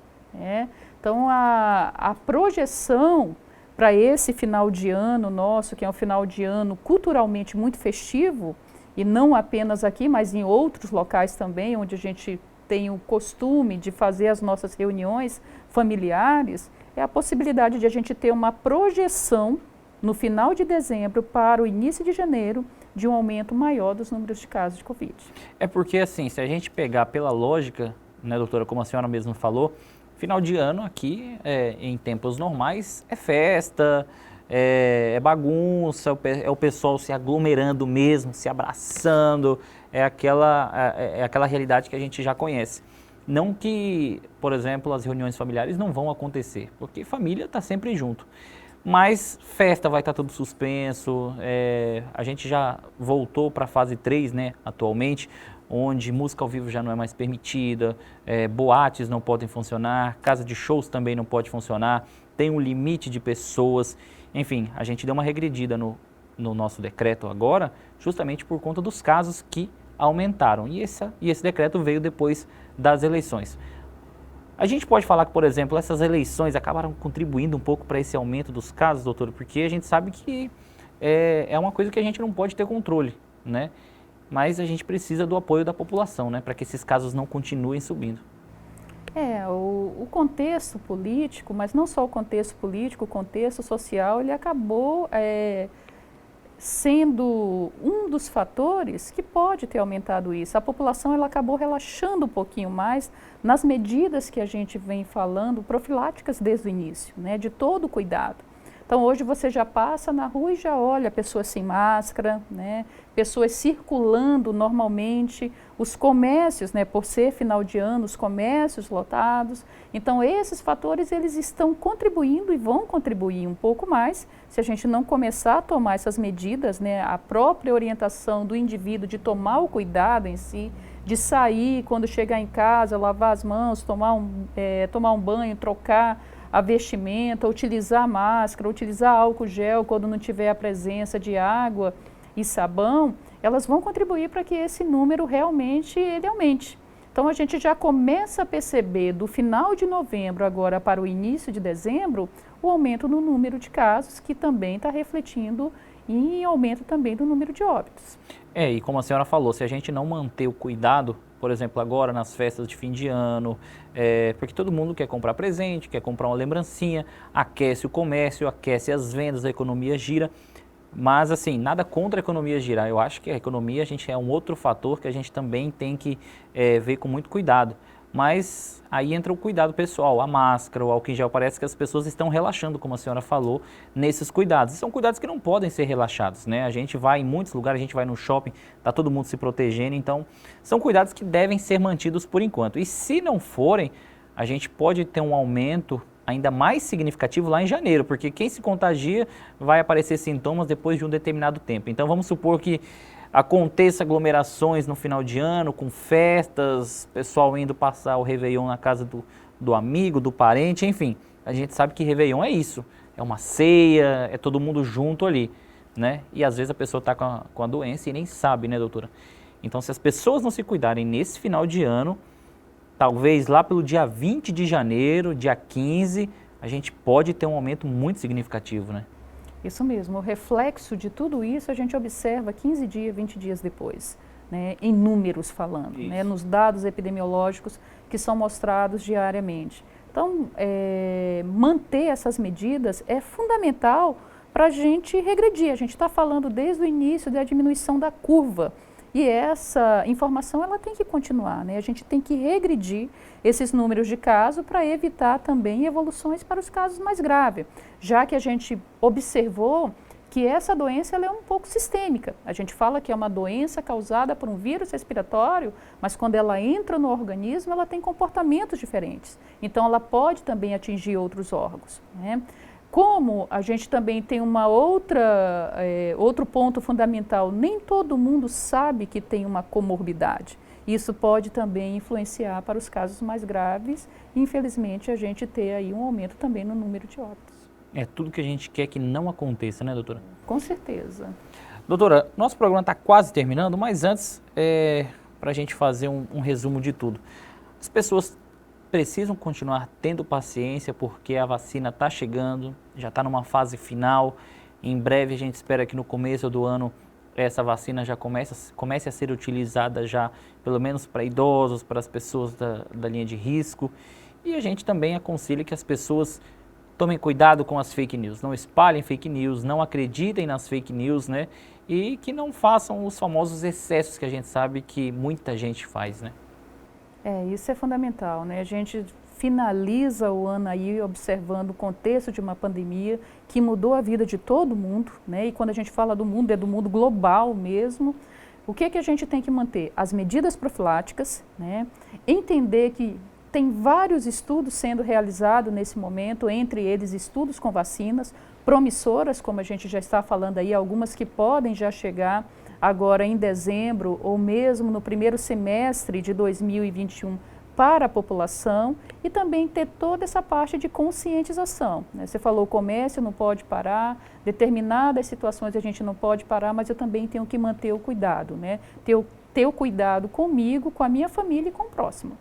Então, a projeção para esse final de ano nosso, que é um final de ano culturalmente muito festivo, e não apenas aqui, mas em outros locais também, onde a gente tem o costume de fazer as nossas reuniões familiares, é a possibilidade de a gente ter uma projeção no final de dezembro para o início de janeiro de um aumento maior dos números de casos de Covid. É porque, assim, se a gente pegar pela lógica, né, doutora, como a senhora mesmo falou, final de ano aqui, em tempos normais, é festa, é bagunça, é o pessoal se aglomerando mesmo, se abraçando, é aquela realidade que a gente já conhece. Não que, por exemplo, as reuniões familiares não vão acontecer, porque família está sempre junto. Mas festa vai estar tudo suspenso, a gente já voltou para a fase 3, né, atualmente, onde música ao vivo já não é mais permitida, boates não podem funcionar, casa de shows também não pode funcionar, tem um limite de pessoas. Enfim, a gente deu uma regredida no nosso decreto agora, justamente por conta dos casos que aumentaram. E esse decreto veio depois das eleições. A gente pode falar que, por exemplo, essas eleições acabaram contribuindo um pouco para esse aumento dos casos, doutor, porque a gente sabe que é uma coisa que a gente não pode ter controle, né? Mas a gente precisa do apoio da população, né, para que esses casos não continuem subindo. O contexto político, mas não só o contexto político, o contexto social, ele acabou sendo um dos fatores que pode ter aumentado isso. A população ela acabou relaxando um pouquinho mais nas medidas que a gente vem falando, profiláticas desde o início, né, de todo o cuidado. Então, hoje você já passa na rua e já olha pessoas sem máscara, né? Pessoas circulando normalmente, os comércios, né? Por ser final de ano, os comércios lotados. Então, esses fatores, eles estão contribuindo e vão contribuir um pouco mais se a gente não começar a tomar essas medidas, né? A própria orientação do indivíduo de tomar o cuidado em si, de sair, quando chegar em casa, lavar as mãos, tomar um banho, trocar a vestimenta, utilizar máscara, utilizar álcool gel quando não tiver a presença de água e sabão, elas vão contribuir para que esse número realmente ele aumente. Então a gente já começa a perceber do final de novembro agora para o início de dezembro o aumento no número de casos, que também está refletindo em aumento também do número de óbitos. E como a senhora falou, se a gente não manter o cuidado, por exemplo, agora nas festas de fim de ano, porque todo mundo quer comprar presente, quer comprar uma lembrancinha, aquece o comércio, aquece as vendas, a economia gira. Mas, assim, nada contra a economia girar. Eu acho que a economia é um outro fator que a gente também tem que ver com muito cuidado. Mas aí entra o cuidado pessoal, a máscara, o álcool em gel. Parece que as pessoas estão relaxando, como a senhora falou, nesses cuidados. E são cuidados que não podem ser relaxados, né? A gente vai em muitos lugares, a gente vai no shopping, está todo mundo se protegendo. Então, são cuidados que devem ser mantidos por enquanto. E se não forem, a gente pode ter um aumento ainda mais significativo lá em janeiro, porque quem se contagia vai aparecer sintomas depois de um determinado tempo. Então, vamos supor que aconteça aglomerações no final de ano, com festas, pessoal indo passar o Réveillon na casa do amigo, do parente, enfim. A gente sabe que Réveillon é isso, é uma ceia, é todo mundo junto ali, né? E às vezes a pessoa está com a doença e nem sabe, né, doutora? Então, se as pessoas não se cuidarem nesse final de ano, talvez lá pelo dia 20 de janeiro, dia 15, a gente pode ter um aumento muito significativo, né? Isso mesmo, o reflexo de tudo isso a gente observa 15 dias, 20 dias depois, né, em números falando, né, nos dados epidemiológicos que são mostrados diariamente. Então, manter essas medidas é fundamental para a gente regredir. A gente está falando desde o início da diminuição da curva. E essa informação ela tem que continuar, né? A gente tem que regredir esses números de casos para evitar também evoluções para os casos mais graves, já que a gente observou que essa doença ela é um pouco sistêmica. A gente fala que é uma doença causada por um vírus respiratório, mas quando ela entra no organismo, ela tem comportamentos diferentes. Então, ela pode também atingir outros órgãos, né? Como a gente também tem outro ponto fundamental, nem todo mundo sabe que tem uma comorbidade. Isso pode também influenciar para os casos mais graves e, infelizmente, a gente ter aí um aumento também no número de óbitos. É tudo que a gente quer que não aconteça, né, doutora? Com certeza. Doutora, nosso programa está quase terminando, mas antes, para a gente fazer um resumo de tudo. As pessoas precisam continuar tendo paciência porque a vacina está chegando, já está numa fase final. Em breve a gente espera que no começo do ano essa vacina já comece a ser utilizada já, pelo menos para idosos, para as pessoas da linha de risco. E a gente também aconselha que as pessoas tomem cuidado com as fake news, não espalhem fake news, não acreditem nas fake news, né? E que não façam os famosos excessos que a gente sabe que muita gente faz, né? Isso é fundamental, né? A gente finaliza o ano aí observando o contexto de uma pandemia que mudou a vida de todo mundo, né? E quando a gente fala do mundo, é do mundo global mesmo. O que é que a gente tem que manter? As medidas profiláticas, né? Entender que tem vários estudos sendo realizados nesse momento, entre eles estudos com vacinas promissoras, como a gente já está falando aí, algumas que podem já chegar agora em dezembro ou mesmo no primeiro semestre de 2021 para a população, e também ter toda essa parte de conscientização, né? Você falou, o comércio não pode parar, determinadas situações a gente não pode parar, mas eu também tenho que manter o cuidado, né? Ter o cuidado comigo, com a minha família e com o próximo.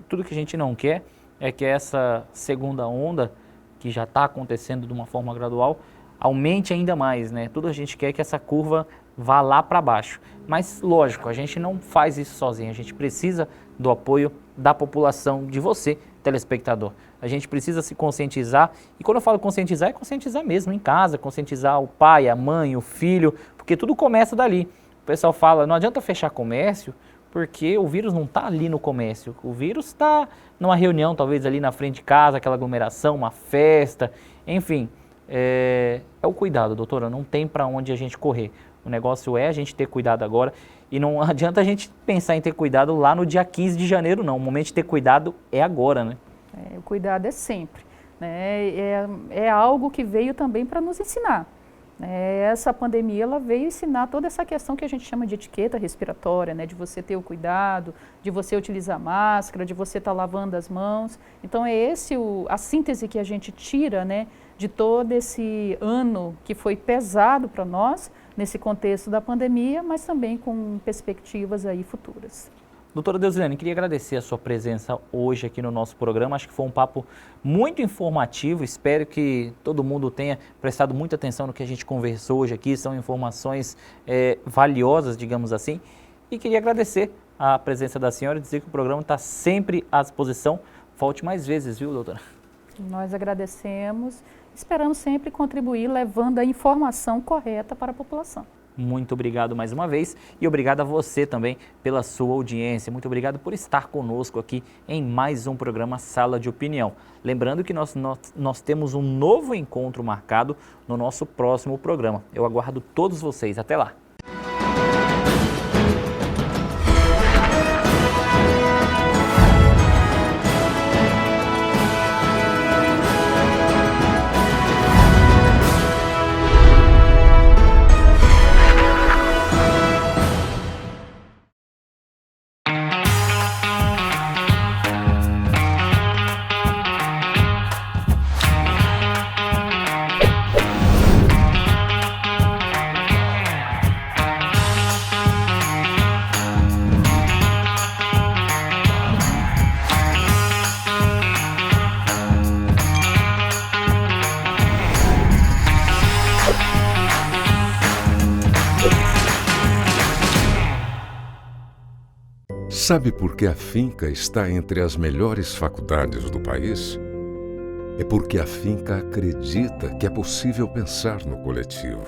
Tudo que a gente não quer é que essa segunda onda, que já está acontecendo de uma forma gradual, aumente ainda mais, né? Tudo a gente quer que essa curva vá lá para baixo. Mas, lógico, a gente não faz isso sozinho, a gente precisa do apoio da população, de você, telespectador. A gente precisa se conscientizar, e quando eu falo conscientizar, é conscientizar mesmo, em casa, conscientizar o pai, a mãe, o filho, porque tudo começa dali. O pessoal fala, não adianta fechar comércio, porque o vírus não está ali no comércio, o vírus está numa reunião, talvez ali na frente de casa, aquela aglomeração, uma festa, enfim. É o cuidado, doutora, não tem para onde a gente correr. O negócio é a gente ter cuidado agora, e não adianta a gente pensar em ter cuidado lá no dia 15 de janeiro, não. O momento de ter cuidado é agora, né? O cuidado é sempre, né? É algo que veio também para nos ensinar. Essa pandemia ela veio ensinar toda essa questão que a gente chama de etiqueta respiratória, né? De você ter o cuidado, de você utilizar máscara, de você estar lavando as mãos. Então é a síntese que a gente tira, né, de todo esse ano que foi pesado para nós, nesse contexto da pandemia, mas também com perspectivas aí futuras. Doutora Deusilane, queria agradecer a sua presença hoje aqui no nosso programa. Acho que foi um papo muito informativo. Espero que todo mundo tenha prestado muita atenção no que a gente conversou hoje aqui. São informações valiosas, digamos assim. E queria agradecer a presença da senhora e dizer que o programa está sempre à disposição. Volte mais vezes, viu, doutora? Nós agradecemos. Esperamos sempre contribuir levando a informação correta para a população. Muito obrigado mais uma vez e obrigado a você também pela sua audiência. Muito obrigado por estar conosco aqui em mais um programa Sala de Opinião. Lembrando que nós temos um novo encontro marcado no nosso próximo programa. Eu aguardo todos vocês. Até lá! Sabe por que a Finca está entre as melhores faculdades do país? É porque a Finca acredita que é possível pensar no coletivo.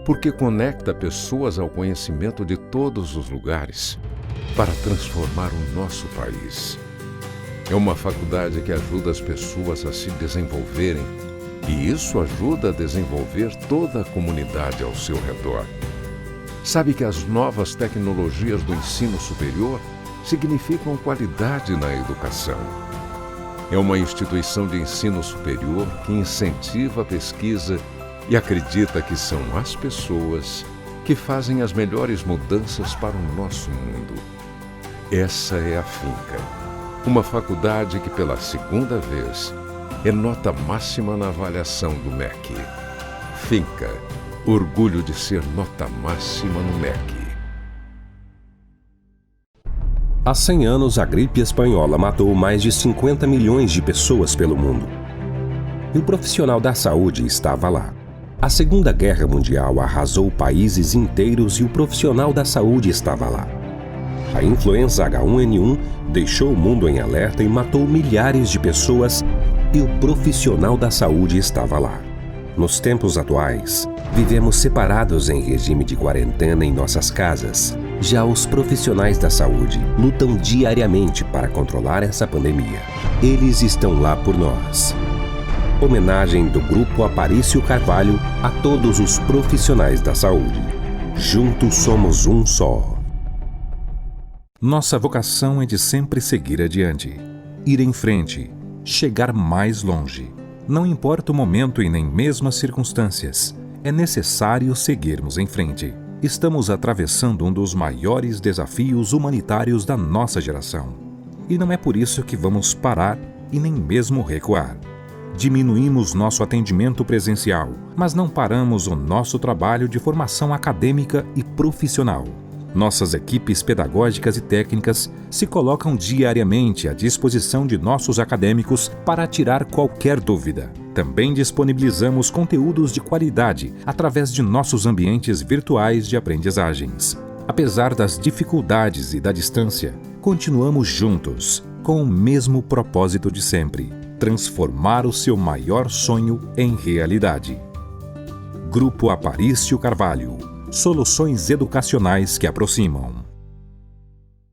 Porque conecta pessoas ao conhecimento de todos os lugares para transformar o nosso país. É uma faculdade que ajuda as pessoas a se desenvolverem, e isso ajuda a desenvolver toda a comunidade ao seu redor. Sabe que as novas tecnologias do ensino superior significam qualidade na educação. É uma instituição de ensino superior que incentiva a pesquisa e acredita que são as pessoas que fazem as melhores mudanças para o nosso mundo. Essa é a Finca, uma faculdade que pela segunda vez é nota máxima na avaliação do MEC. Finca, orgulho de ser nota máxima no MEC. Há 100 anos, a gripe espanhola matou mais de 50 milhões de pessoas pelo mundo. E o profissional da saúde estava lá. A Segunda Guerra Mundial arrasou países inteiros e o profissional da saúde estava lá. A influenza H1N1 deixou o mundo em alerta e matou milhares de pessoas e o profissional da saúde estava lá. Nos tempos atuais, vivemos separados em regime de quarentena em nossas casas. Já os profissionais da saúde lutam diariamente para controlar essa pandemia. Eles estão lá por nós. Homenagem do Grupo Aparício Carvalho a todos os profissionais da saúde. Juntos somos um só. Nossa vocação é de sempre seguir adiante, ir em frente, chegar mais longe. Não importa o momento e nem mesmo as circunstâncias, é necessário seguirmos em frente. Estamos atravessando um dos maiores desafios humanitários da nossa geração. E não é por isso que vamos parar e nem mesmo recuar. Diminuímos nosso atendimento presencial, mas não paramos o nosso trabalho de formação acadêmica e profissional. Nossas equipes pedagógicas e técnicas se colocam diariamente à disposição de nossos acadêmicos para tirar qualquer dúvida. Também disponibilizamos conteúdos de qualidade através de nossos ambientes virtuais de aprendizagens. Apesar das dificuldades e da distância, continuamos juntos, com o mesmo propósito de sempre: transformar o seu maior sonho em realidade. Grupo Aparício Carvalho. Soluções educacionais que aproximam.